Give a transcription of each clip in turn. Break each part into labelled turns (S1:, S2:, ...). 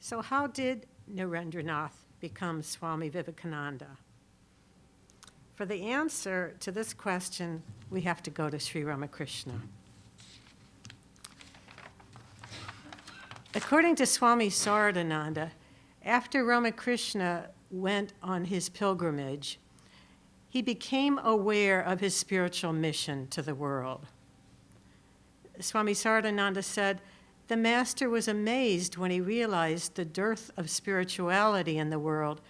S1: So how did Narendranath become Swami Vivekananda? For the answer to this question, we have to go to Sri Ramakrishna. According to Swami Sadhana, after Ramakrishna went on his pilgrimage, he became aware of his spiritual mission to the world. Swami Sadhana said, the master was amazed when he realized the dearth of spirituality in the world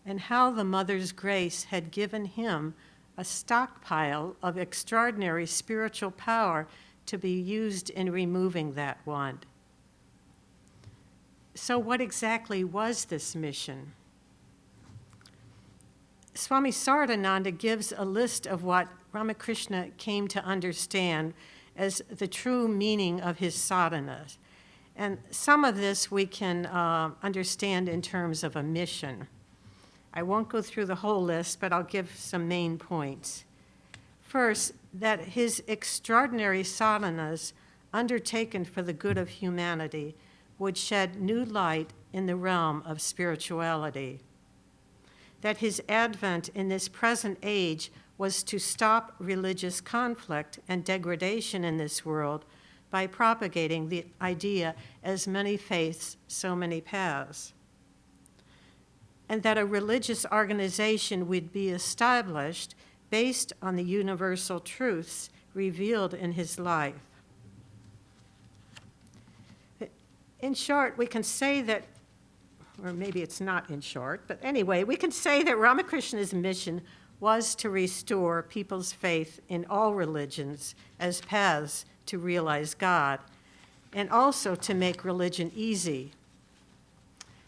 S1: and how the Mother's grace had given him a stockpile of extraordinary spiritual power to be used in removing that want. So what exactly was this mission? Swami Sadhana gives a list of what Ramakrishna came to understand as the true meaning of his sadhanas. And some of this we can understand in terms of a mission. I won't go through the whole list, but I'll give some main points. First, that his extraordinary sadhanas undertaken for the good of humanity would shed new light in the realm of spirituality. That his advent in this present age was to stop religious conflict and degradation in this world by propagating the idea, as many faiths, so many paths. And that a religious organization would be established based on the universal truths revealed in his life. In short, we can say that, or maybe it's not in short, but anyway, we can say that Ramakrishna's mission was to restore people's faith in all religions as paths to realize God, and also to make religion easy.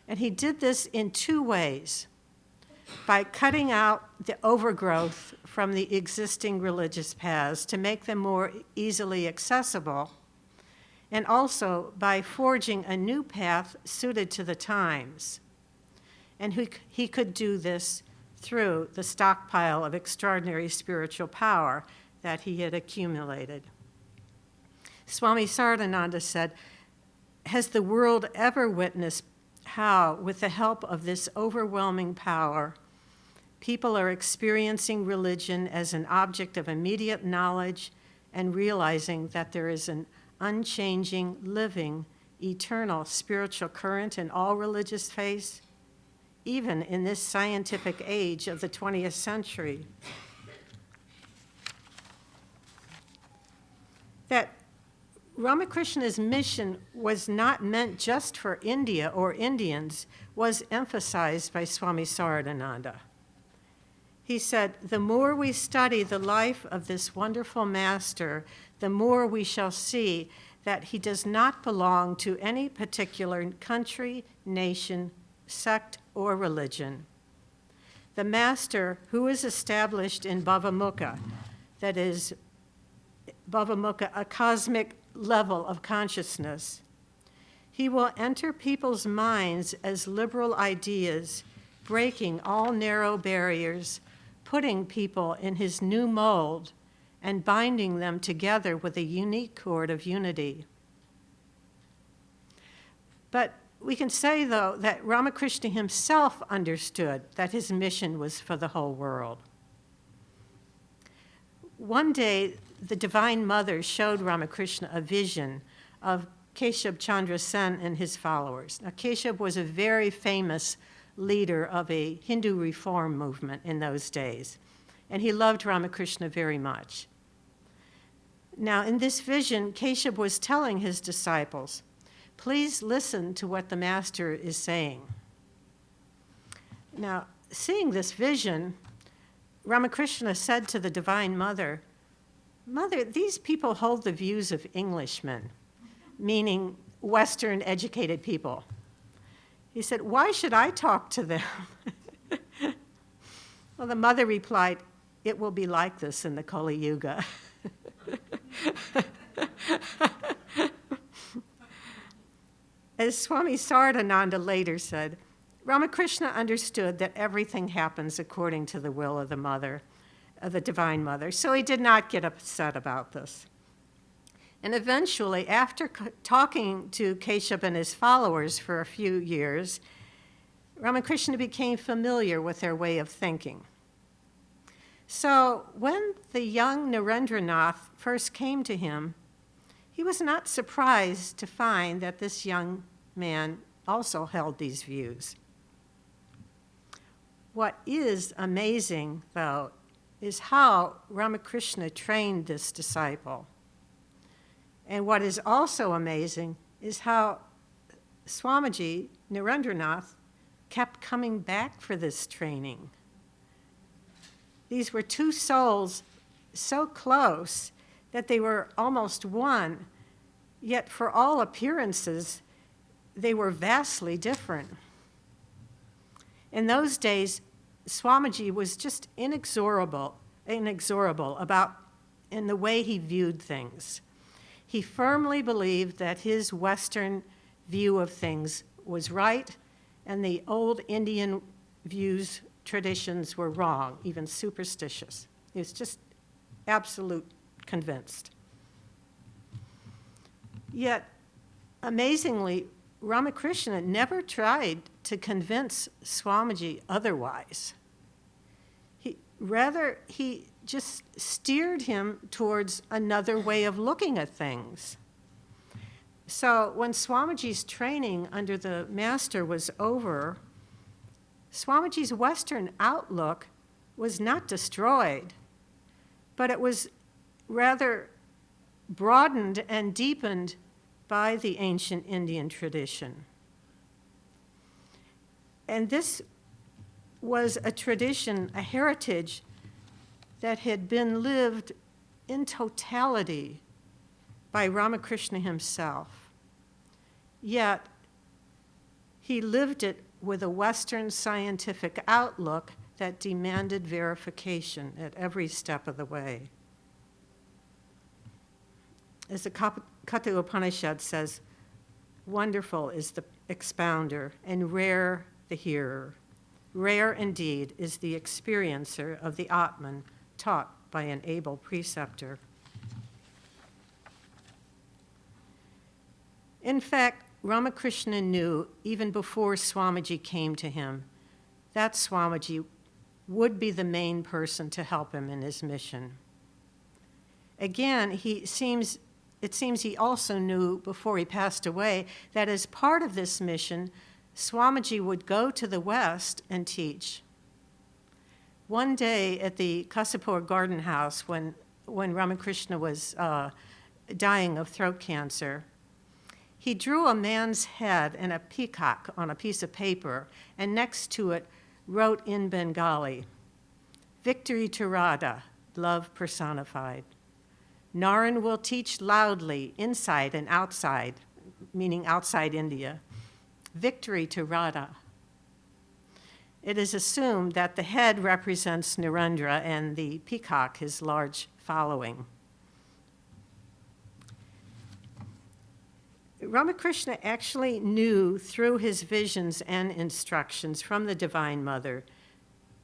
S1: And he did this in two ways: by cutting out the overgrowth from the existing religious paths to make them more easily accessible, and also by forging a new path suited to the times. And he could do this through the stockpile of extraordinary spiritual power that he had accumulated. Swami Sadhananda said, has the world ever witnessed how, with the help of this overwhelming power, people are experiencing religion as an object of immediate knowledge and realizing that there is an unchanging, living, eternal spiritual current in all religious faiths, even in this scientific age of the 20th century? That Ramakrishna's mission was not meant just for India or Indians was emphasized by Swami Sadhananda. He said, the more we study the life of this wonderful master, the more we shall see that he does not belong to any particular country, nation, sect, or religion. The master, who is established in Bhavamukha, that is, Bhavamukha, a cosmic level of consciousness, he will enter people's minds as liberal ideas, breaking all narrow barriers, putting people in his new mold, and binding them together with a unique cord of unity. But we can say, though, that Ramakrishna himself understood that his mission was for the whole world. One day, the Divine Mother showed Ramakrishna a vision of Keshab Chandra Sen and his followers. Now, Keshab was a very famous leader of a Hindu reform movement in those days, and he loved Ramakrishna very much. Now, in this vision, Keshab was telling his disciples, please listen to what the master is saying. Now, seeing this vision, Ramakrishna said to the Divine Mother, Mother, these people hold the views of Englishmen, meaning Western educated people. He said, why should I talk to them? Well, the mother replied, it will be like this in the Kali Yuga. As Swami Sadhananda later said, Ramakrishna understood that everything happens according to the will of the Mother, of the Divine Mother, so he did not get upset about this. And eventually, after talking to Keshav and his followers for a few years, Ramakrishna became familiar with their way of thinking. So when the young Narendranath first came to him, he was not surprised to find that this young man also held these views. What is amazing, though, is how Ramakrishna trained this disciple. And what is also amazing is how Swamiji, Narendranath, kept coming back for this training. These were two souls so close that they were almost one, yet for all appearances, they were vastly different. In those days, Swamiji was just inexorable about in the way he viewed things. He firmly believed that his Western view of things was right, and the old Indian views, traditions were wrong, even superstitious. He was just absolute convinced. Yet, amazingly, Ramakrishna never tried to convince Swamiji otherwise. Rather, he just steered him towards another way of looking at things. So when Swamiji's training under the master was over, Swamiji's Western outlook was not destroyed, but it was rather broadened and deepened by the ancient Indian tradition. And this was a tradition, a heritage that had been lived in totality by Ramakrishna himself. Yet, he lived it with a Western scientific outlook that demanded verification at every step of the way. As the Katha Upanishad says, wonderful is the expounder and rare the hearer. Rare indeed is the experiencer of the Atman taught by an able preceptor. In fact, Ramakrishna knew, even before Swamiji came to him, that Swamiji would be the main person to help him in his mission. Again, it seems he also knew before he passed away that as part of this mission, Swamiji would go to the West and teach. One day at the Kasipur Garden House, when Ramakrishna was dying of throat cancer, he drew a man's head and a peacock on a piece of paper, and next to it wrote in Bengali, "Victory to Radha, love personified. Naren will teach loudly, inside and outside," meaning outside India, "victory to Radha." It is assumed that the head represents Narendra and the peacock his large following. Ramakrishna actually knew through his visions and instructions from the Divine Mother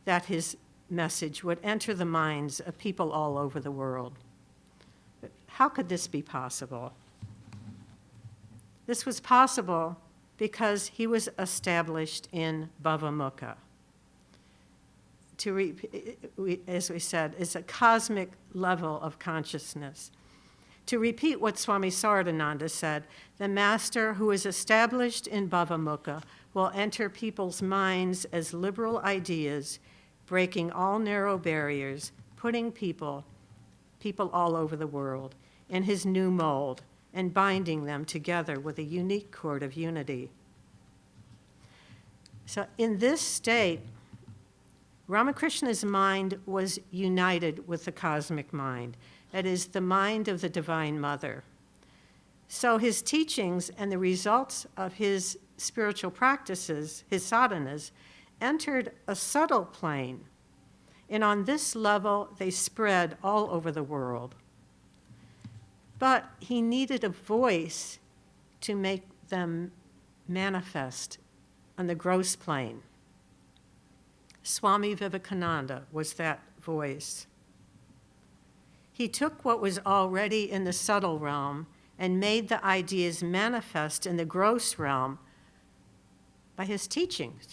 S1: that his message would enter the minds of people all over the world. But how could this be possible? This was possible because he was established in Bhavamukha. As we said, is a cosmic level of consciousness. To repeat what Swami Sardhananda said, the master who is established in Bhavamukha will enter people's minds as liberal ideas, breaking all narrow barriers, putting people all over the world in his new mold and binding them together with a unique cord of unity. So in this state, Ramakrishna's mind was united with the cosmic mind, that is, the mind of the Divine Mother. So his teachings and the results of his spiritual practices, his sadhanas, entered a subtle plane, and on this level they spread all over the world. But he needed a voice to make them manifest on the gross plane. Swami Vivekananda was that voice. He took what was already in the subtle realm and made the ideas manifest in the gross realm by his teachings.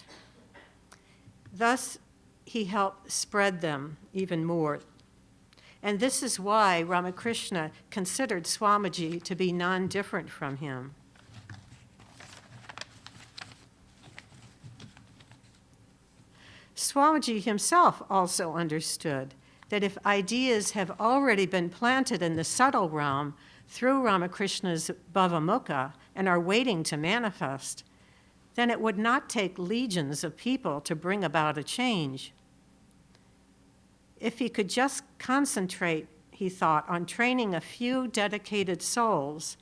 S1: Thus, he helped spread them even more. And this is why Ramakrishna considered Swamiji to be non-different from him. Swamiji himself also understood that if ideas have already been planted in the subtle realm through Ramakrishna's Bhavamukha and are waiting to manifest, then it would not take legions of people to bring about a change. If he could just concentrate, he thought, on training a few dedicated souls,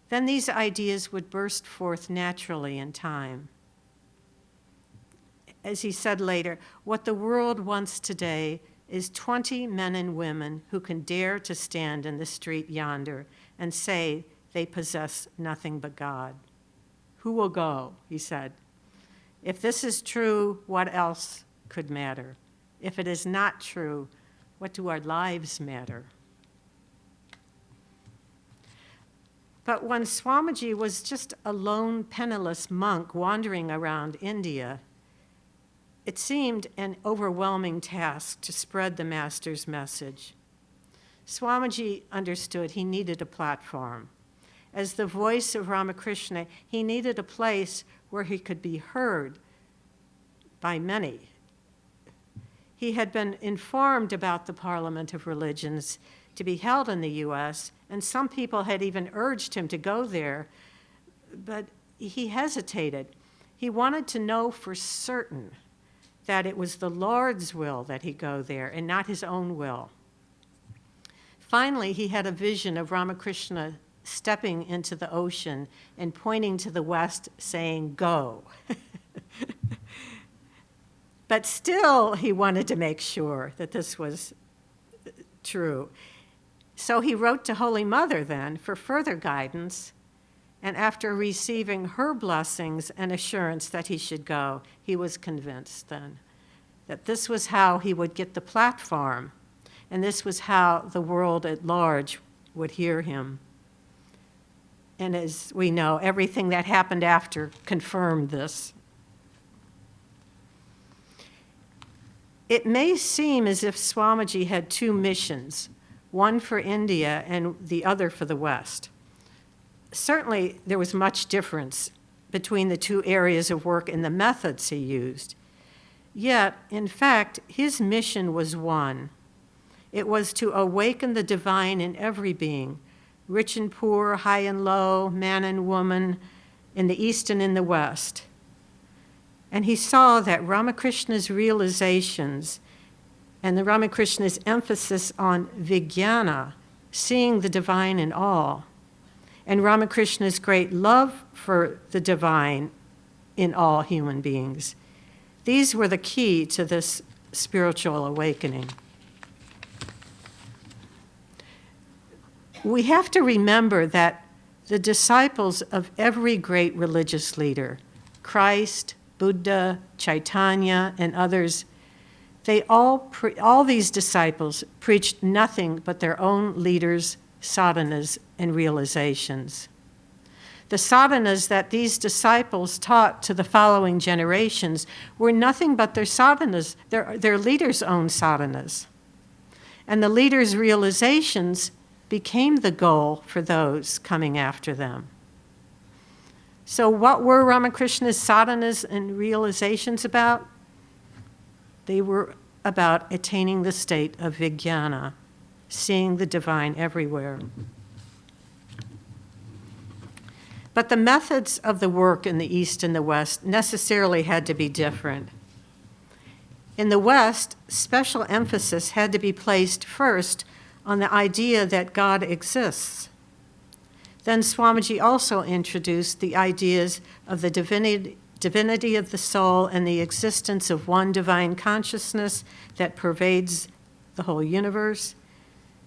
S1: then these ideas would burst forth naturally in time. As he said later, what the world wants today is 20 men and women who can dare to stand in the street yonder and say they possess nothing but God. Who will go, he said. If this is true, what else could matter? If it is not true, what do our lives matter? But when Swamiji was just a lone, penniless monk wandering around India, it seemed an overwhelming task to spread the Master's message. Swamiji understood he needed a platform. As the voice of Ramakrishna, he needed a place where he could be heard by many. He had been informed about the Parliament of Religions to be held in the U.S., and some people had even urged him to go there, but he hesitated. He wanted to know for certain that it was the Lord's will that he go there and not his own will. Finally, he had a vision of Ramakrishna stepping into the ocean and pointing to the west, saying, "Go." But still, he wanted to make sure that this was true. So he wrote to Holy Mother then for further guidance, and after receiving her blessings and assurance that he should go, he was convinced then that this was how he would get the platform, and this was how the world at large would hear him. And as we know, everything that happened after confirmed this. It may seem as if Swamiji had two missions, one for India and the other for the West. Certainly, there was much difference between the two areas of work and the methods he used. Yet, in fact, his mission was one. It was to awaken the divine in every being, rich and poor, high and low, man and woman, in the East and in the West. And he saw that Ramakrishna's realizations and the Ramakrishna's emphasis on vijnana, seeing the divine in all, and Ramakrishna's great love for the divine in all human beings, these were the key to this spiritual awakening. We have to remember that the disciples of every great religious leader, Christ, Buddha, Chaitanya, and others, all these disciples preached nothing but their own leaders' sadhanas and realizations. The sadhanas that these disciples taught to the following generations were nothing but their sadhanas, their leaders' own sadhanas. And the leaders' realizations became the goal for those coming after them. So what were Ramakrishna's sadhanas and realizations about? They were about attaining the state of vijnana, seeing the divine everywhere. But the methods of the work in the East and the West necessarily had to be different. In the West, special emphasis had to be placed first on the idea that God exists. Then Swamiji also introduced the ideas of the divinity of the soul and the existence of one divine consciousness that pervades the whole universe,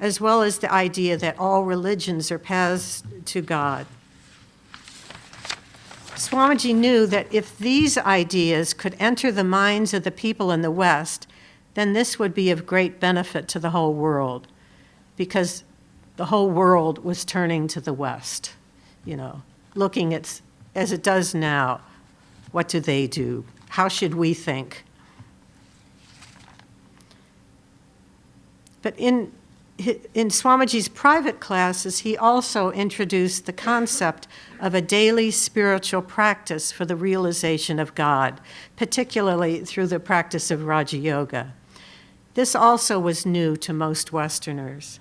S1: as well as the idea that all religions are paths to God. Swamiji knew that if these ideas could enter the minds of the people in the West, then this would be of great benefit to the whole world, because the whole world was turning to the West, looking at, as it does now, what do they do? How should we think? But in Swamiji's private classes, he also introduced the concept of a daily spiritual practice for the realization of God, particularly through the practice of Raja Yoga. This also was new to most Westerners.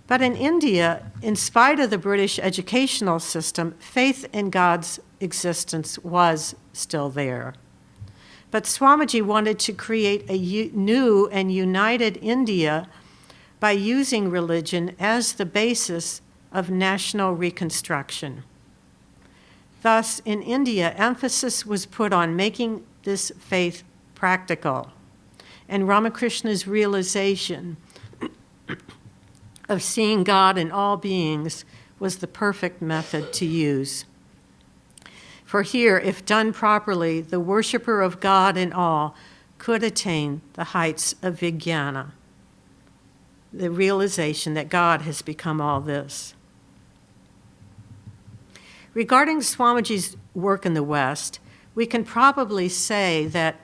S1: But in India, in spite of the British educational system, faith in God's existence was still there. But Swamiji wanted to create a new and united India by using religion as the basis of national reconstruction. Thus, in India, emphasis was put on making this faith practical, and Ramakrishna's realization of seeing God in all beings was the perfect method to use. For here, if done properly, the worshiper of God in all could attain the heights of Vijnana, the realization that God has become all this. Regarding Swamiji's work in the West, we can probably say that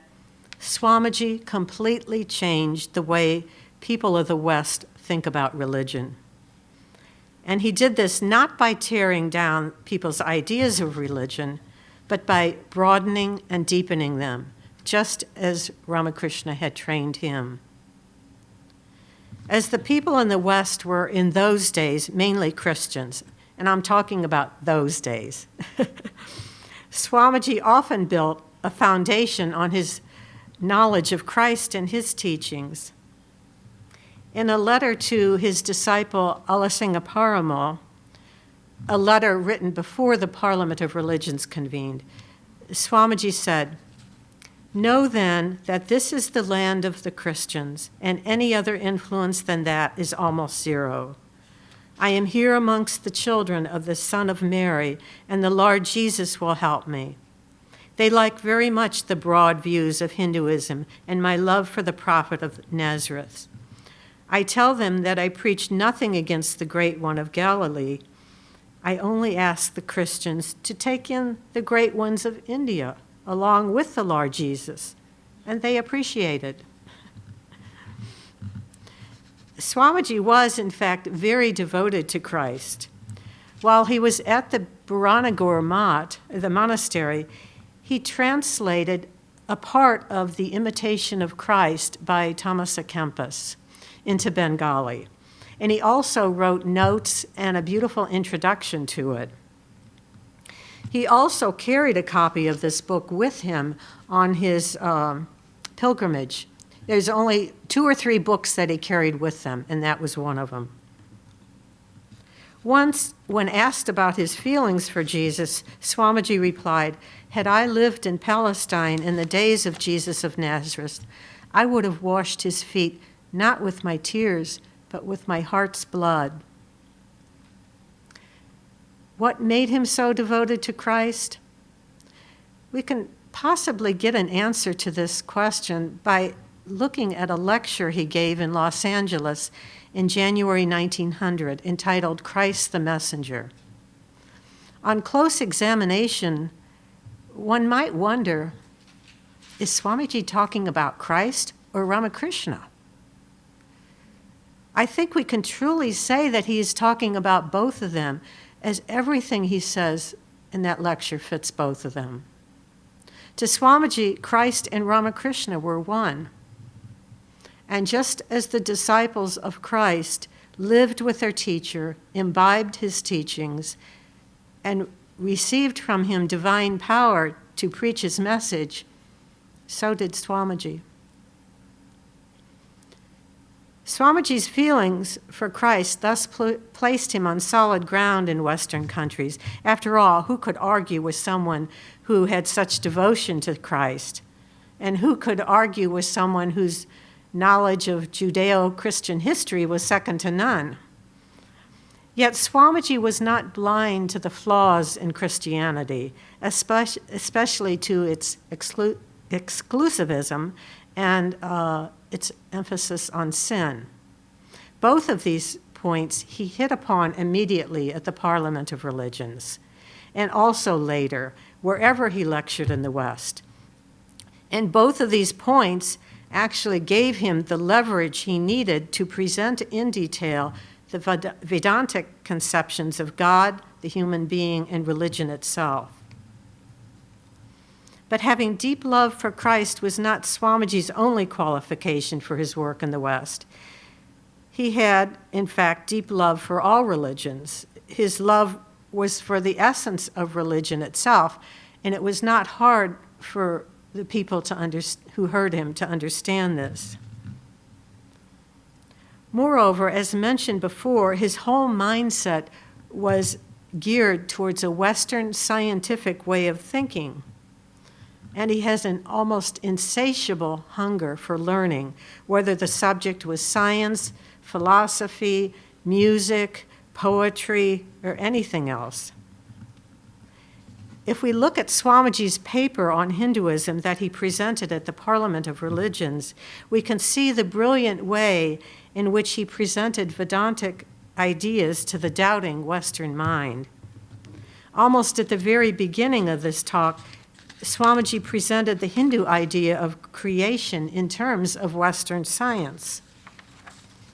S1: Swamiji completely changed the way people of the West think about religion. And he did this not by tearing down people's ideas of religion, but by broadening and deepening them, just as Ramakrishna had trained him. As the people in the West were in those days mainly Christians, and I'm talking about those days, Swamiji often built a foundation on his knowledge of Christ and his teachings. In a letter to his disciple Alasingaparamo, a letter written before the Parliament of Religions convened, Swamiji said, "Know then that this is the land of the Christians, and any other influence than that is almost zero. I am here amongst the children of the Son of Mary, and the Lord Jesus will help me. They like very much the broad views of Hinduism and my love for the Prophet of Nazareth. I tell them that I preach nothing against the Great One of Galilee. I only ask the Christians to take in the great ones of India along with the Lord Jesus, and they appreciate it." Swamiji was, in fact, very devoted to Christ. While he was at the Bharanagar Math, the monastery, he translated a part of the Imitation of Christ by Thomas à Kempis into Bengali. And he also wrote notes and a beautiful introduction to it. He also carried a copy of this book with him on his pilgrimage. There's only 2 or 3 books that he carried with them, and that was one of them. Once, when asked about his feelings for Jesus, Swamiji replied, "Had I lived in Palestine in the days of Jesus of Nazareth, I would have washed his feet not with my tears, but with my heart's blood." What made him so devoted to Christ? We can possibly get an answer to this question by looking at a lecture he gave in Los Angeles in January 1900 entitled "Christ the Messenger." On close examination, one might wonder, is Swamiji talking about Christ or Ramakrishna? I think we can truly say that he is talking about both of them, as everything he says in that lecture fits both of them. To Swamiji, Christ and Ramakrishna were one. And just as the disciples of Christ lived with their teacher, imbibed his teachings, and received from him divine power to preach his message, so did Swamiji. Swamiji's feelings for Christ thus placed him on solid ground in Western countries. After all, who could argue with someone who had such devotion to Christ? And who could argue with someone whose knowledge of Judeo-Christian history was second to none? Yet Swamiji was not blind to the flaws in Christianity, especially to its exclusivism and its emphasis on sin. Both of these points he hit upon immediately at the Parliament of Religions, and also later, wherever he lectured in the West. And both of these points actually gave him the leverage he needed to present in detail the Vedantic conceptions of God, the human being, and religion itself. But having deep love for Christ was not Swamiji's only qualification for his work in the West. He had, in fact, deep love for all religions. His love was for the essence of religion itself, and it was not hard for the people who heard him to understand this. Moreover, as mentioned before, his whole mindset was geared towards a Western scientific way of thinking. And he has an almost insatiable hunger for learning, whether the subject was science, philosophy, music, poetry, or anything else. If we look at Swamiji's paper on Hinduism that he presented at the Parliament of Religions, we can see the brilliant way in which he presented Vedantic ideas to the doubting Western mind. Almost at the very beginning of this talk, Swamiji presented the Hindu idea of creation in terms of Western science.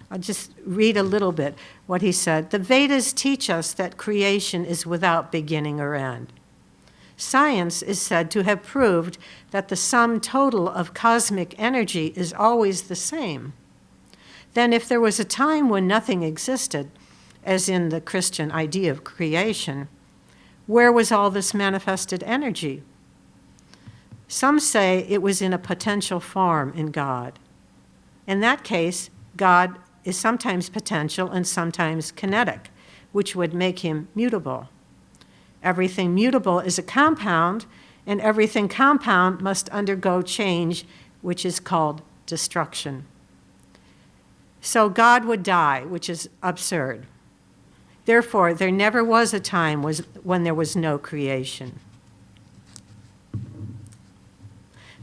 S1: I'll just read a little bit what he said. The Vedas teach us that creation is without beginning or end. Science is said to have proved that the sum total of cosmic energy is always the same. Then if there was a time when nothing existed, as in the Christian idea of creation, where was all this manifested energy? Some say it was in a potential form in God. In that case, God is sometimes potential and sometimes kinetic, which would make him mutable. Everything mutable is a compound, and everything compound must undergo change, which is called destruction. So God would die, which is absurd. Therefore, there never was a time when there was no creation.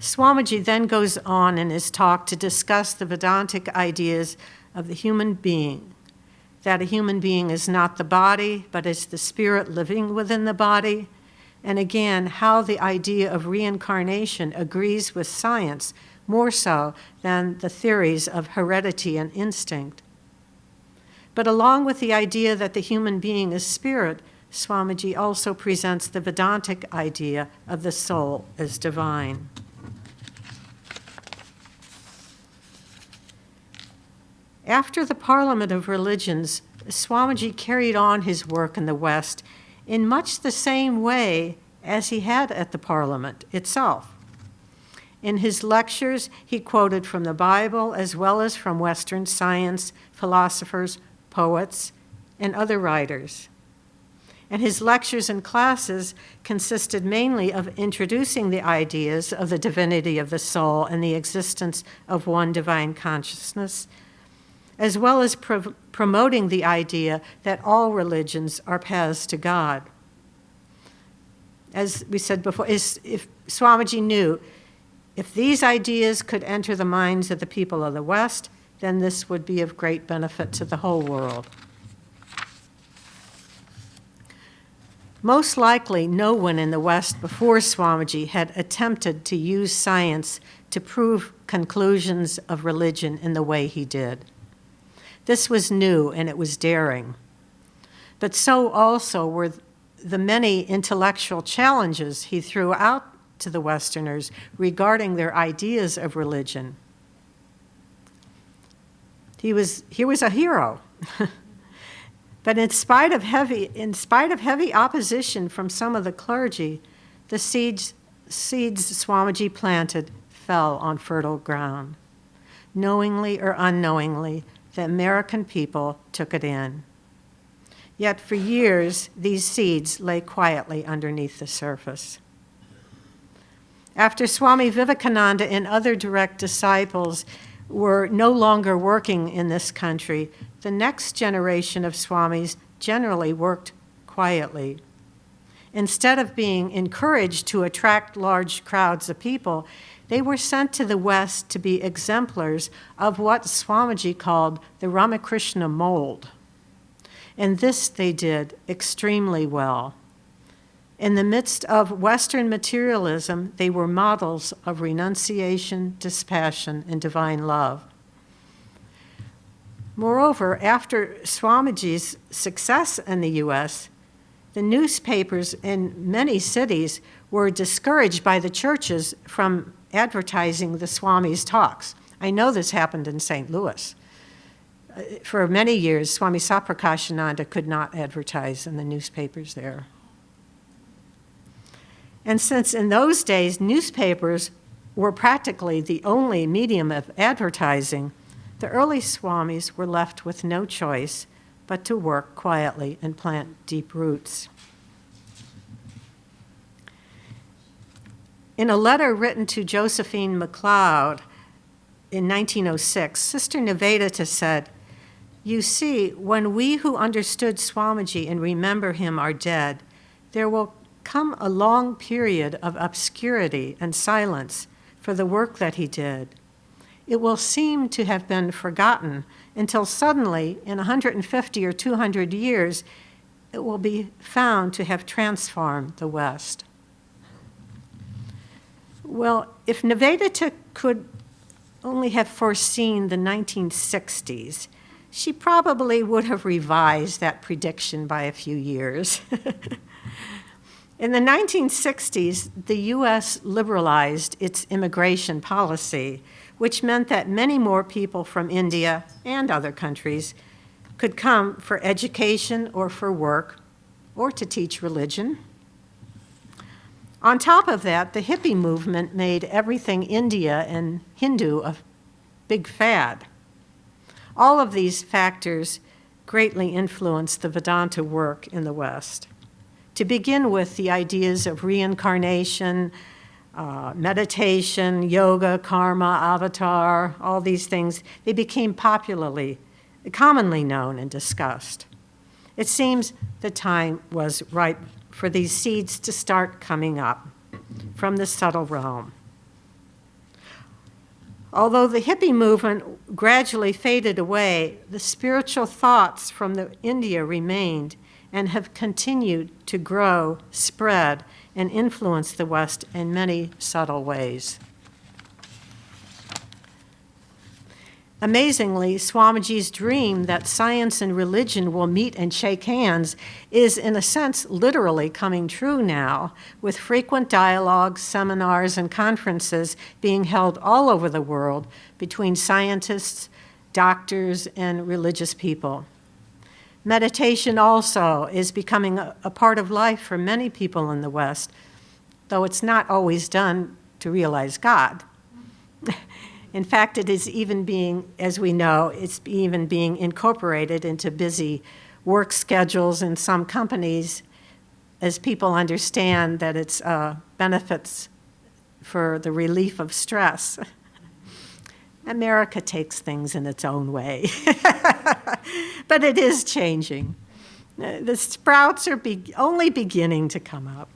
S1: Swamiji then goes on in his talk to discuss the Vedantic ideas of the human being, that a human being is not the body, but is the spirit living within the body, and again, how the idea of reincarnation agrees with science more so than the theories of heredity and instinct. But along with the idea that the human being is spirit, Swamiji also presents the Vedantic idea of the soul as divine. After the Parliament of Religions, Swamiji carried on his work in the West in much the same way as he had at the Parliament itself. In his lectures, he quoted from the Bible as well as from Western science, philosophers, poets, and other writers. And his lectures and classes consisted mainly of introducing the ideas of the divinity of the soul and the existence of one divine consciousness, as well as promoting the idea that all religions are paths to God. As we said before, if Swamiji knew if these ideas could enter the minds of the people of the West, then this would be of great benefit to the whole world. Most likely, no one in the West before Swamiji had attempted to use science to prove conclusions of religion in the way he did. This was new and it was daring. But so also were the many intellectual challenges he threw out to the Westerners regarding their ideas of religion. He was a hero. But in spite of heavy opposition from some of the clergy, the seeds Swamiji planted fell on fertile ground. Knowingly or unknowingly, the American people took it in. Yet for years, these seeds lay quietly underneath the surface. After Swami Vivekananda and other direct disciples were no longer working in this country, the next generation of Swamis generally worked quietly. Instead of being encouraged to attract large crowds of people, They were sent to the West to be exemplars of what Swamiji called the Ramakrishna mold. And this they did extremely well. In the midst of Western materialism, they were models of renunciation, dispassion, and divine love. Moreover, after Swamiji's success in the U.S., the newspapers in many cities were discouraged by the churches from advertising the Swami's talks. I know this happened in St. Louis. For many years, Swami Saprakashananda could not advertise in the newspapers there. And since in those days newspapers were practically the only medium of advertising, the early Swamis were left with no choice but to work quietly and plant deep roots. In a letter written to Josephine MacLeod in 1906, Sister Nivedita said, "You see, when we who understood Swamiji and remember him are dead, there will come a long period of obscurity and silence for the work that he did. It will seem to have been forgotten until suddenly, in 150 or 200 years, it will be found to have transformed the West." Well, if Nivedita could only have foreseen the 1960s, she probably would have revised that prediction by a few years. In the 1960s, the U.S. liberalized its immigration policy, which meant that many more people from India and other countries could come for education or for work or to teach religion. On top of that, the hippie movement made everything India and Hindu a big fad. All of these factors greatly influenced the Vedanta work in the West. To begin with, the ideas of reincarnation, meditation, yoga, karma, avatar, all these things, they became commonly known and discussed. It seems the time was ripe for these seeds to start coming up from the subtle realm. Although the hippie movement gradually faded away, the spiritual thoughts from India remained and have continued to grow, spread, and influence the West in many subtle ways. Amazingly, Swamiji's dream that science and religion will meet and shake hands is, in a sense, literally coming true now, with frequent dialogues, seminars, and conferences being held all over the world between scientists, doctors, and religious people. Meditation also is becoming a part of life for many people in the West, though it's not always done to realize God. In fact, it is even being, as we know, it's even being incorporated into busy work schedules in some companies as people understand that it's benefits for the relief of stress. America takes things in its own way, but it is changing. The sprouts are only beginning to come up.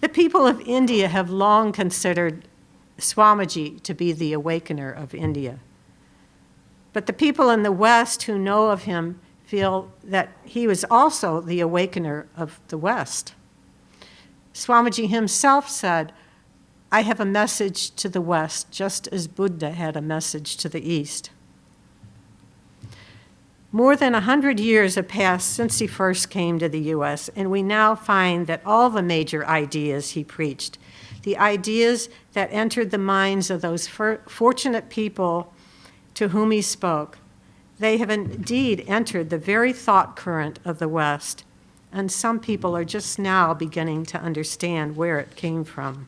S1: The people of India have long considered Swamiji to be the awakener of India. But the people in the West who know of him feel that he was also the awakener of the West. Swamiji himself said, "I have a message to the West, just as Buddha had a message to the East." More than 100 years have passed since he first came to the U.S., and we now find that all the major ideas he preached, the ideas that entered the minds of those fortunate people to whom he spoke, they have indeed entered the very thought current of the West, and some people are just now beginning to understand where it came from.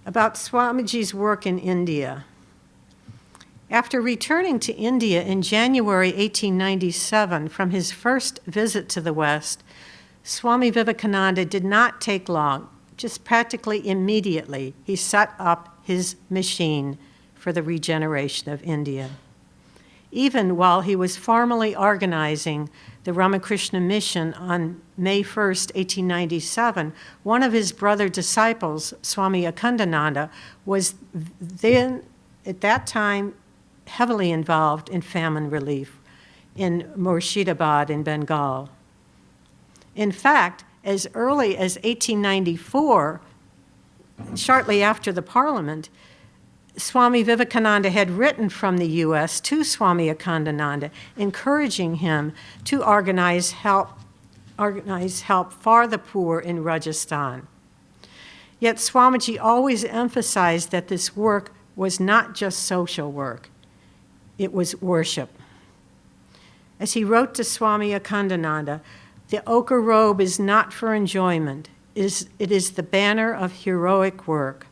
S1: About Swamiji's work in India. After returning to India in January 1897 from his first visit to the West, Swami Vivekananda did not take long. Just practically immediately, he set up his machine for the regeneration of India. even while he was formally organizing the Ramakrishna mission on May 1st, 1897, one of his brother disciples, Swami Akhandananda, was then, at that time, heavily involved in famine relief in Murshidabad in Bengal. In fact, as early as 1894, shortly after the Parliament, Swami Vivekananda had written from the U.S. to Swami Akhandananda, encouraging him to organize help for the poor in Rajasthan. Yet Swamiji always emphasized that this work was not just social work, it was worship. As he wrote to Swami Akhandananda, the ochre robe is not for enjoyment, it is the banner of heroic work.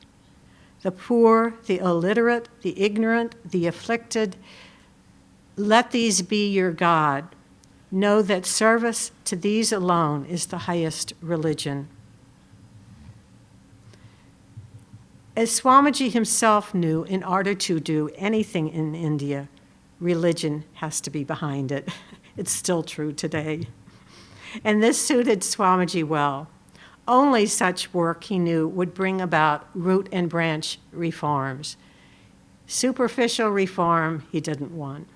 S1: The poor, the illiterate, the ignorant, the afflicted, let these be your God. Know that service to these alone is the highest religion. As Swamiji himself knew, in order to do anything in India, religion has to be behind it. It's still true today. And this suited Swamiji well. Only such work, he knew, would bring about root and branch reforms. Superficial reform he didn't want.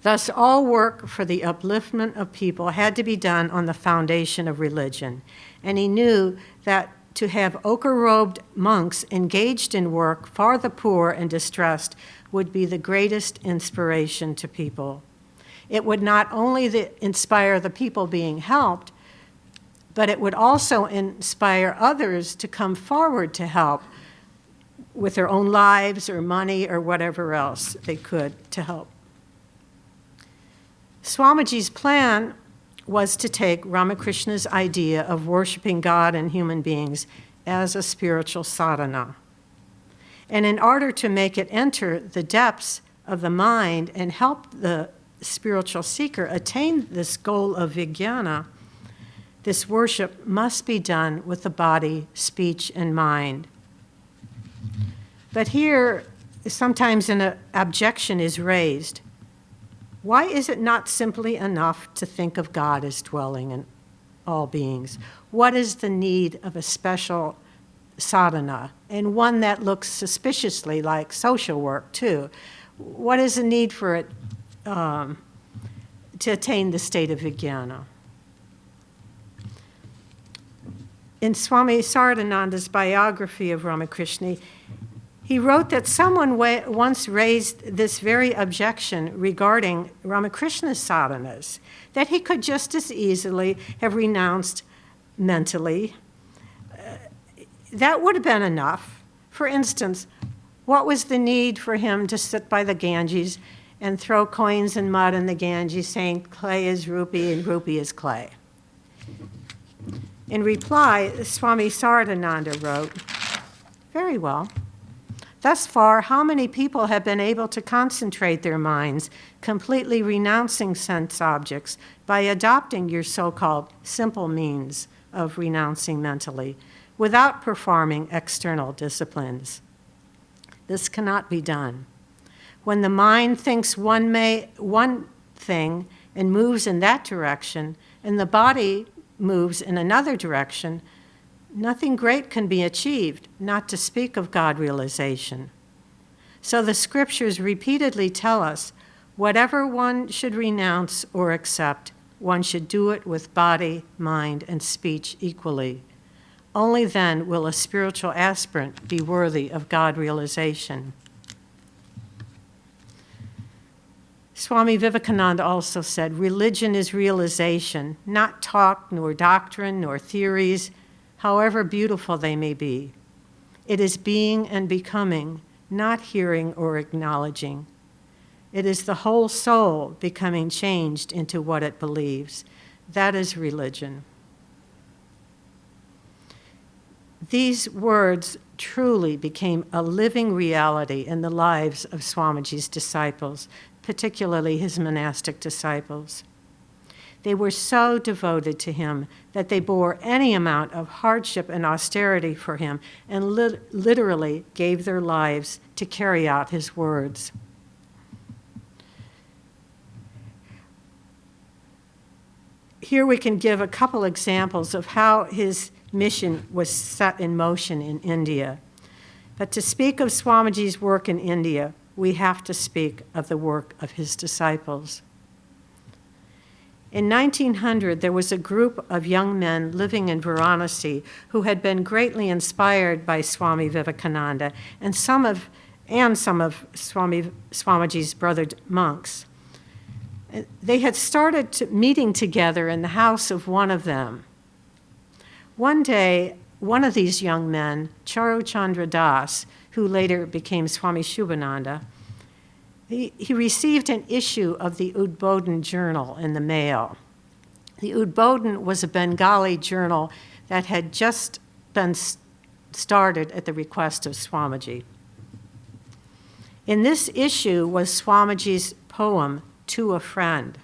S1: Thus, all work for the upliftment of people had to be done on the foundation of religion. And he knew that to have ochre-robed monks engaged in work for the poor and distressed would be the greatest inspiration to people. It would not only inspire the people being helped, but it would also inspire others to come forward to help with their own lives or money or whatever else they could to help. Swamiji's plan was to take Ramakrishna's idea of worshiping God and human beings as a spiritual sadhana. And in order to make it enter the depths of the mind and help the spiritual seeker attain this goal of vijnana, this worship must be done with the body, speech, and mind. But here, sometimes an objection is raised. Why is it not simply enough to think of God as dwelling in all beings? What is the need of a special sadhana, and one that looks suspiciously like social work, too? What is the need for it to attain the state of vijnana? In Swami Sardananda's biography of Ramakrishna, he wrote that someone once raised this very objection regarding Ramakrishna's sadhanas, that he could just as easily have renounced mentally. That would have been enough. For instance, what was the need for him to sit by the Ganges and throw coins and mud in the Ganges, saying clay is rupee and rupee is clay? In reply, Swami Sardananda wrote, "Very well. Thus far, how many people have been able to concentrate their minds, completely renouncing sense objects by adopting your so-called simple means of renouncing mentally, without performing external disciplines? This cannot be done. When the mind thinks one thing and moves in that direction, and the body moves in another direction, nothing great can be achieved, not to speak of God realization. So the scriptures repeatedly tell us, whatever one should renounce or accept, one should do it with body, mind, and speech equally. Only then will a spiritual aspirant be worthy of God realization." Swami Vivekananda also said, "Religion is realization, not talk, nor doctrine, nor theories, however beautiful they may be. It is being and becoming, not hearing or acknowledging. It is the whole soul becoming changed into what it believes. That is religion." These words truly became a living reality in the lives of Swamiji's disciples, particularly his monastic disciples. They were so devoted to him that they bore any amount of hardship and austerity for him and literally gave their lives to carry out his words. here we can give a couple examples of how his mission was set in motion in India. But to speak of Swamiji's work in India, we have to speak of the work of his disciples. In 1900, there was a group of young men living in Varanasi who had been greatly inspired by Swami Vivekananda and some of Swamiji's brother monks. They had started meeting together in the house of one of them. One day, one of these young men, Charu Chandra Das, who later became Swami Shubhananda, he received an issue of the Udbodhan Journal in the mail. The Udbodhan was a Bengali journal that had just been started at the request of Swamiji. In this issue was Swamiji's poem, To a Friend.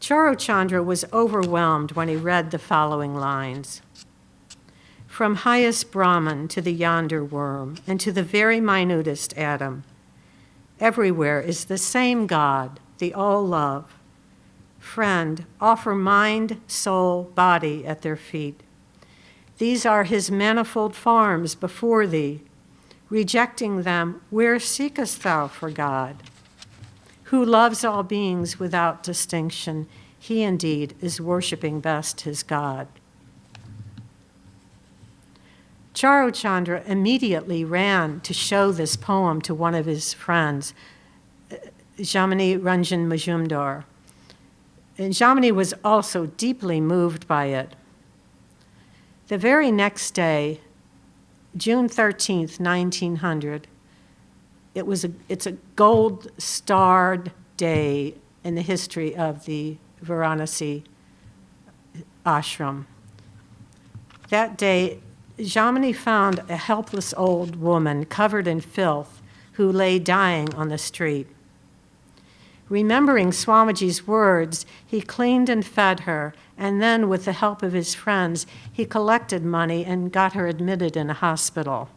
S1: Charu Chandra was overwhelmed when he read the following lines. From highest Brahman to the yonder worm, and to the very minutest atom, everywhere is the same God, the all-love. Friend, offer mind, soul, body at their feet. These are his manifold forms before thee. Rejecting them, where seekest thou for God? Who loves all beings without distinction, he indeed is worshiping best his God. Charu Chandra immediately ran to show this poem to one of his friends, Jamini Ranjan Majumdar. And Jamini was also deeply moved by it. The very next day, June 13th, 1900, it's a gold-starred day in the history of the Varanasi ashram. That day, Jamini found a helpless old woman covered in filth who lay dying on the street. Remembering Swamiji's words, he cleaned and fed her, and then, with the help of his friends, he collected money and got her admitted in a hospital.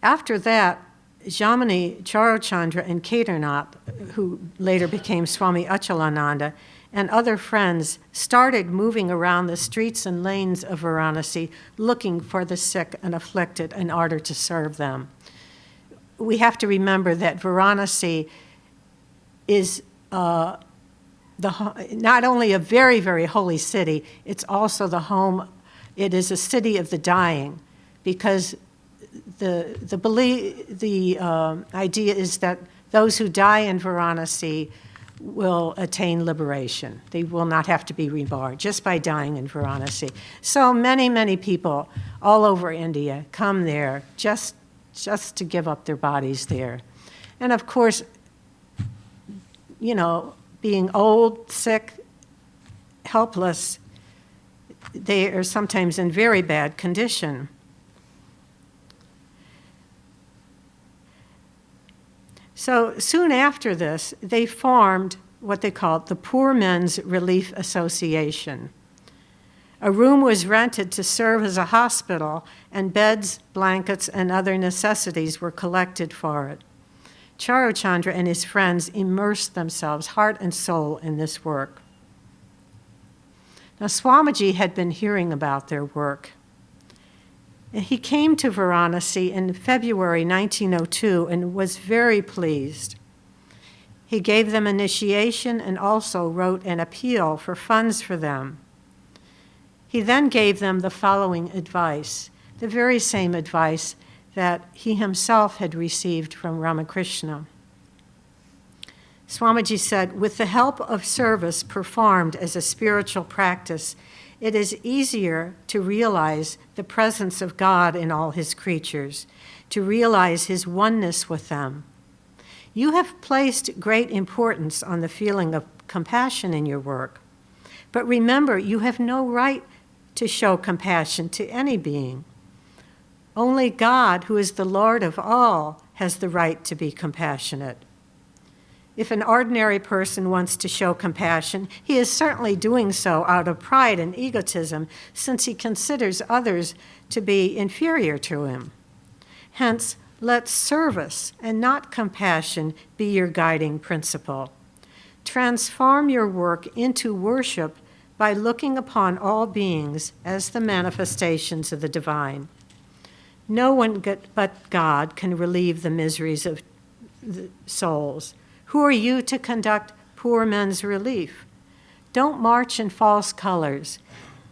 S1: After that, Jamini, Charu Chandra, and Kedarnath, who later became Swami Achalananda, and other friends started moving around the streets and lanes of Varanasi looking for the sick and afflicted in order to serve them. We have to remember that Varanasi is not only a very, very holy city, it's also the home, it is a city of the dying, because the idea is that those who die in Varanasi will attain liberation. They will not have to be reborn just by dying in Varanasi. So many, many people all over India come there just to give up their bodies there. And of course, you know, being old, sick, helpless, they are sometimes in very bad condition. So soon after this, they formed what they called the Poor Men's Relief Association. A room was rented to serve as a hospital, and beds, blankets, and other necessities were collected for it. Charu Chandra and his friends immersed themselves heart and soul in this work. Now, Swamiji had been hearing about their work. He came to Varanasi in February 1902 and was very pleased. He gave them initiation and also wrote an appeal for funds for them. He then gave them the following advice, the very same advice that he himself had received from Ramakrishna. Swamiji said, with the help of service performed as a spiritual practice, it is easier to realize the presence of God in all his creatures, to realize his oneness with them. You have placed great importance on the feeling of compassion in your work, but remember, you have no right to show compassion to any being. Only God, who is the Lord of all, has the right to be compassionate. If an ordinary person wants to show compassion, he is certainly doing so out of pride and egotism, since he considers others to be inferior to him. Hence, let service and not compassion be your guiding principle. Transform your work into worship by looking upon all beings as the manifestations of the divine. No one but God can relieve the miseries of the souls. Who are you to conduct poor men's relief? Don't march in false colors.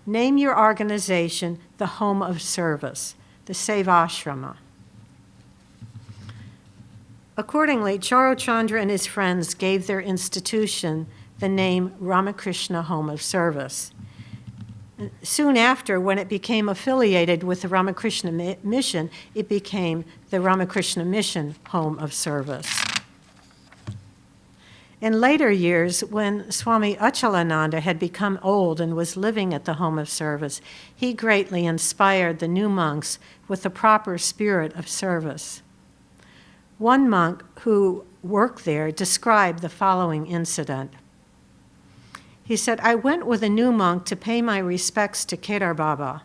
S1: Name your organization the Home of Service, the Sevashrama. Accordingly, Charachandra and his friends gave their institution the name Ramakrishna Home of Service. Soon after, when it became affiliated with the Ramakrishna Mission, it became the Ramakrishna Mission Home of Service. In later years, when Swami Achalananda had become old and was living at the Home of Service, he greatly inspired the new monks with the proper spirit of service. One monk who worked there described the following incident. He said, I went with a new monk to pay my respects to Kedar Baba.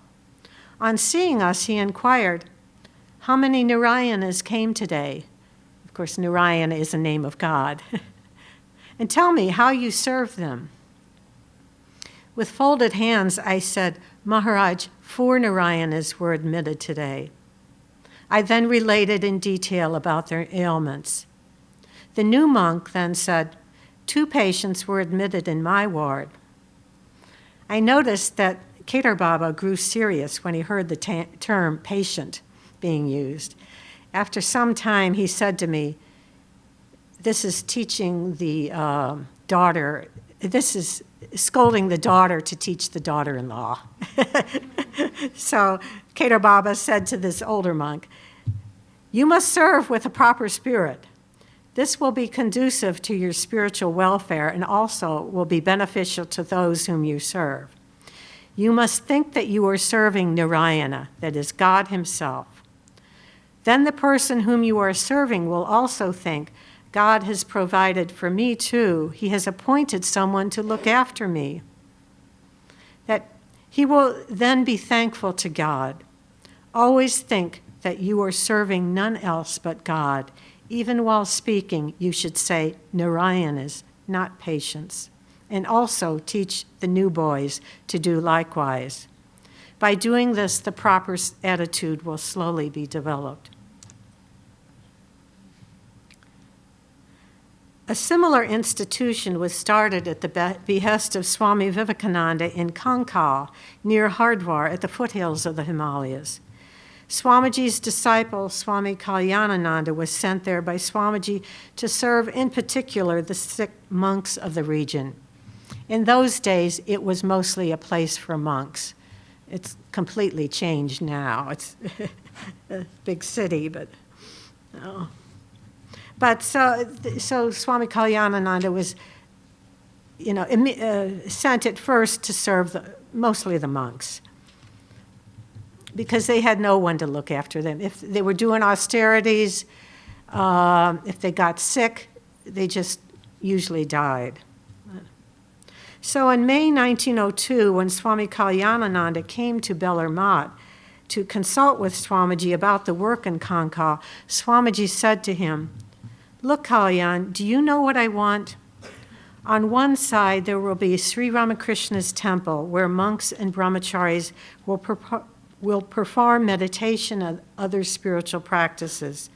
S1: On seeing us, he inquired, how many Narayanas came today? Of course, Narayana is a name of God. And tell me how you serve them. With folded hands, I said, Maharaj, 4 Narayanas were admitted today. I then related in detail about their ailments. The new monk then said, 2 patients were admitted in my ward. I noticed that Kedar Baba grew serious when he heard the term patient being used. After some time, he said to me, this is teaching the daughter, this is scolding the daughter to teach the daughter-in-law. So Kedar Baba said to this older monk, you must serve with a proper spirit. This will be conducive to your spiritual welfare and also will be beneficial to those whom you serve. You must think that you are serving Narayana, that is God himself. Then the person whom you are serving will also think, God has provided for me too. He has appointed someone to look after me. That he will then be thankful to God. Always think that you are serving none else but God. Even while speaking, you should say Narayanas, not patients. And also teach the new boys to do likewise. By doing this, the proper attitude will slowly be developed. A similar institution was started at the behest of Swami Vivekananda in Kankal, near Hardwar, at the foothills of the Himalayas. Swamiji's disciple, Swami Kalyanananda, was sent there by Swamiji to serve in particular the sick monks of the region. In those days, it was mostly a place for monks. It's completely changed now. It's a big city, but no. But so Swami Kalyanananda was, sent at first to serve mostly the monks, because they had no one to look after them. If they were doing austerities, if they got sick, they just usually died. So in May 1902, when Swami Kalyanananda came to Bellarmat to consult with Swamiji about the work in Kankal, Swamiji said to him, look, Kalyan, do you know what I want? On one side, there will be Sri Ramakrishna's temple, where monks and brahmacharis will perform meditation and other spiritual practices.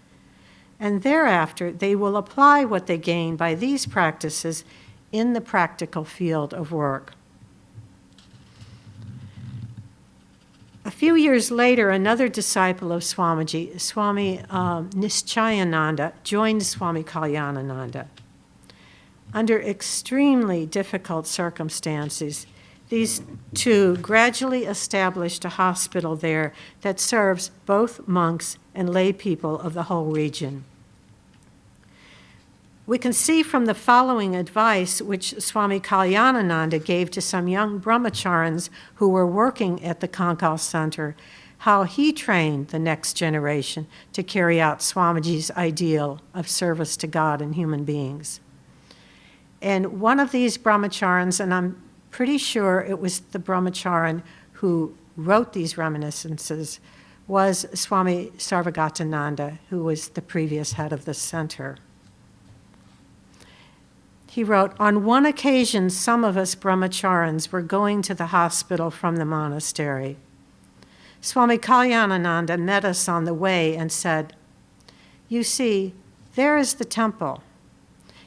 S1: And thereafter, they will apply what they gain by these practices in the practical field of work. A few years later, another disciple of Swamiji, Swami Nischayananda, joined Swami Kalyanananda. Under extremely difficult circumstances, these two gradually established a hospital there that serves both monks and lay people of the whole region. We can see from the following advice which Swami Kalyanananda gave to some young brahmacharins who were working at the Kankal Center, how he trained the next generation to carry out Swamiji's ideal of service to God and human beings. And one of these brahmacharins, and I'm pretty sure it was the brahmacharin who wrote these reminiscences, was Swami Sarvagatananda, who was the previous head of the center. He wrote, "On one occasion, some of us brahmacharins were going to the hospital from the monastery. Swami Kalyanananda met us on the way and said, 'You see, there is the temple.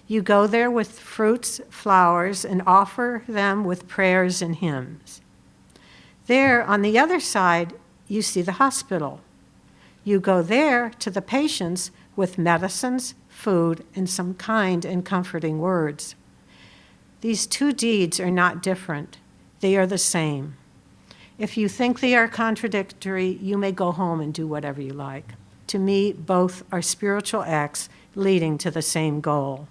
S1: You go there with fruits, flowers, and offer them with prayers and hymns. There, on the other side, you see the hospital. You go there to the patients with medicines, food, and some kind and comforting words. These two deeds are not different. They are the same. If you think they are contradictory, you may go home and do whatever you like. To me, both are spiritual acts leading to the same goal.'"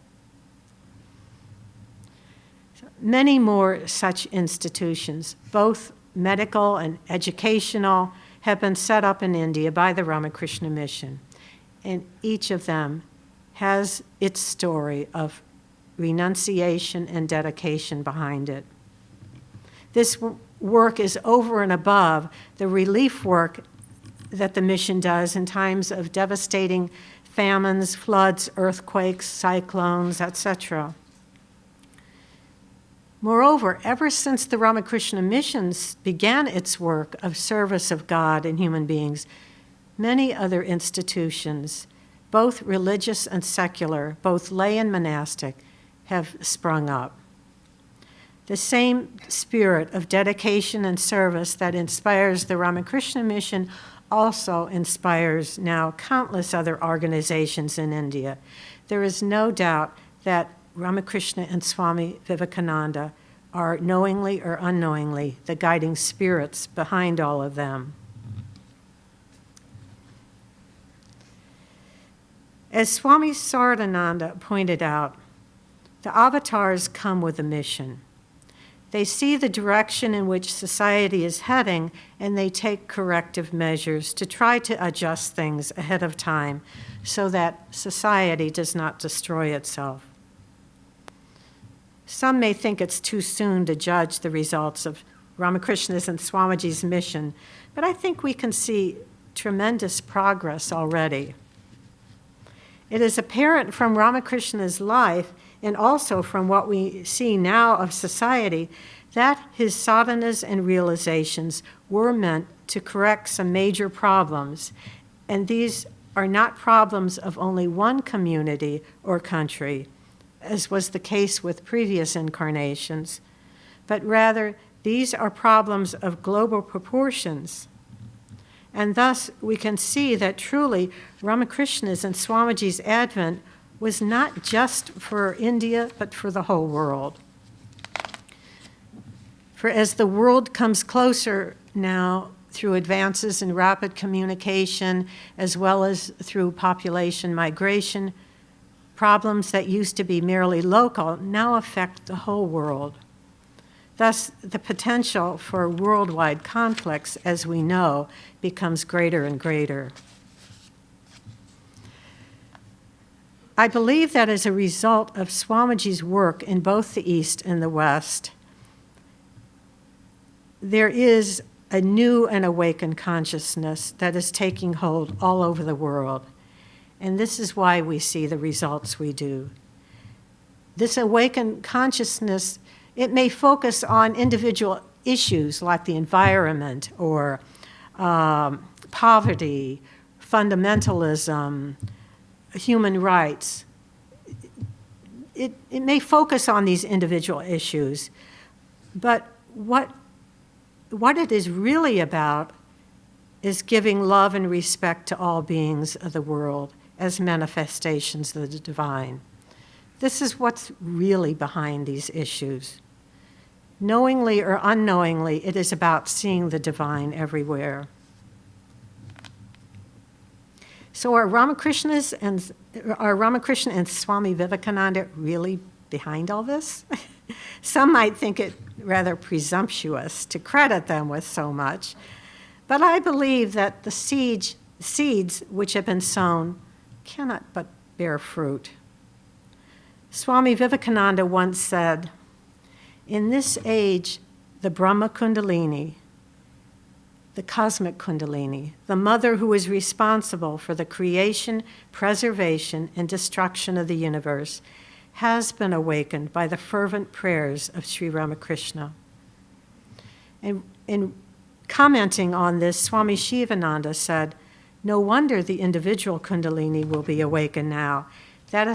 S1: Many more such institutions, both medical and educational, have been set up in India by the Ramakrishna Mission, and each of them has its story of renunciation and dedication behind it. This work is over and above the relief work that the mission does in times of devastating famines, floods, earthquakes, cyclones, etc. Moreover, ever since the Ramakrishna Mission began its work of service of God and human beings, many other institutions, both religious and secular, both lay and monastic, have sprung up. The same spirit of dedication and service that inspires the Ramakrishna Mission also inspires now countless other organizations in India. There is no doubt that Ramakrishna and Swami Vivekananda are knowingly or unknowingly the guiding spirits behind all of them. As Swami Sardhananda pointed out, the avatars come with a mission. They see the direction in which society is heading, and they take corrective measures to try to adjust things ahead of time so that society does not destroy itself. Some may think it's too soon to judge the results of Ramakrishna's and Swamiji's mission, but I think we can see tremendous progress already. It is apparent from Ramakrishna's life and also from what we see now of society that his sadhanas and realizations were meant to correct some major problems, and these are not problems of only one community or country, as was the case with previous incarnations, but rather these are problems of global proportions. And thus we can see that truly Ramakrishna's and Swamiji's advent was not just for India, but for the whole world. For as the world comes closer now through advances in rapid communication, as well as through population migration, problems that used to be merely local now affect the whole world. Thus, the potential for worldwide conflicts, as we know, becomes greater and greater. I believe that as a result of Swamiji's work in both the East and the West, there is a new and awakened consciousness that is taking hold all over the world. And this is why we see the results we do. This awakened consciousness, it may focus on individual issues like the environment or poverty, fundamentalism, human rights. It may focus on these individual issues, but what it is really about is giving love and respect to all beings of the world as manifestations of the divine. This is what's really behind these issues. Knowingly or unknowingly, it is about seeing the divine everywhere. So are Ramakrishna and Swami Vivekananda really behind all this? Some might think it rather presumptuous to credit them with so much, but I believe that the seeds which have been sown cannot but bear fruit. Swami Vivekananda once said, "In this age, the Brahma Kundalini, the cosmic Kundalini, the mother who is responsible for the creation, preservation, and destruction of the universe, has been awakened by the fervent prayers of Sri Ramakrishna. And in commenting on this, Swami Shivananda said, "No wonder the individual Kundalini will be awakened now. That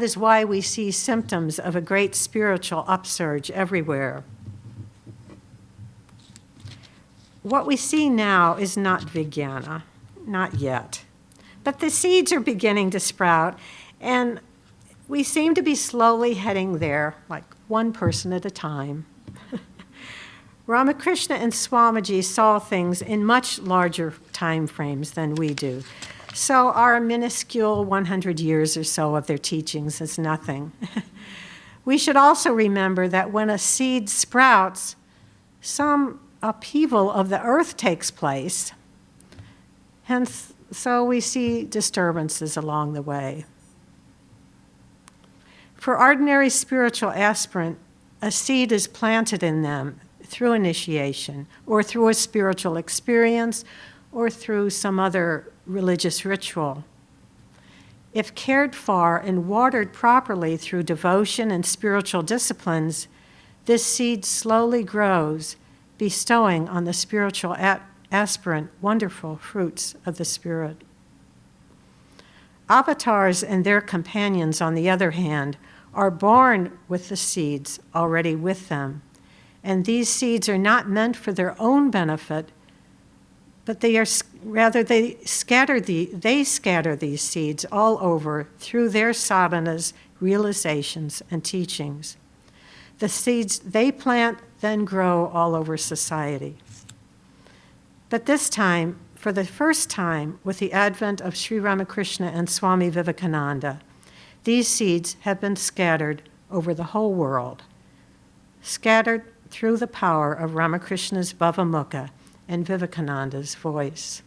S1: is why we see symptoms of a great spiritual upsurge everywhere." What we see now is not Vijnana, not yet. But the seeds are beginning to sprout, and we seem to be slowly heading there, like one person at a time. Ramakrishna and Swamiji saw things in much larger time frames than we do. So our minuscule 100 years or so of their teachings is nothing. We should also remember that when a seed sprouts, some upheaval of the earth takes place. Hence, so we see disturbances along the way. For ordinary spiritual aspirant, a seed is planted in them through initiation, or through a spiritual experience, or through some other religious ritual. If cared for and watered properly through devotion and spiritual disciplines, this seed slowly grows, bestowing on the spiritual aspirant wonderful fruits of the Spirit. Avatars and their companions, on the other hand, are born with the seeds already with them. And these seeds are not meant for their own benefit, but they scatter these seeds all over through their sadhanas, realizations, and teachings. The seeds they plant then grow all over society. But this time, for the first time, with the advent of Sri Ramakrishna and Swami Vivekananda, these seeds have been scattered over the whole world, scattered through the power of Ramakrishna's Bhavamukha and Vivekananda's voice.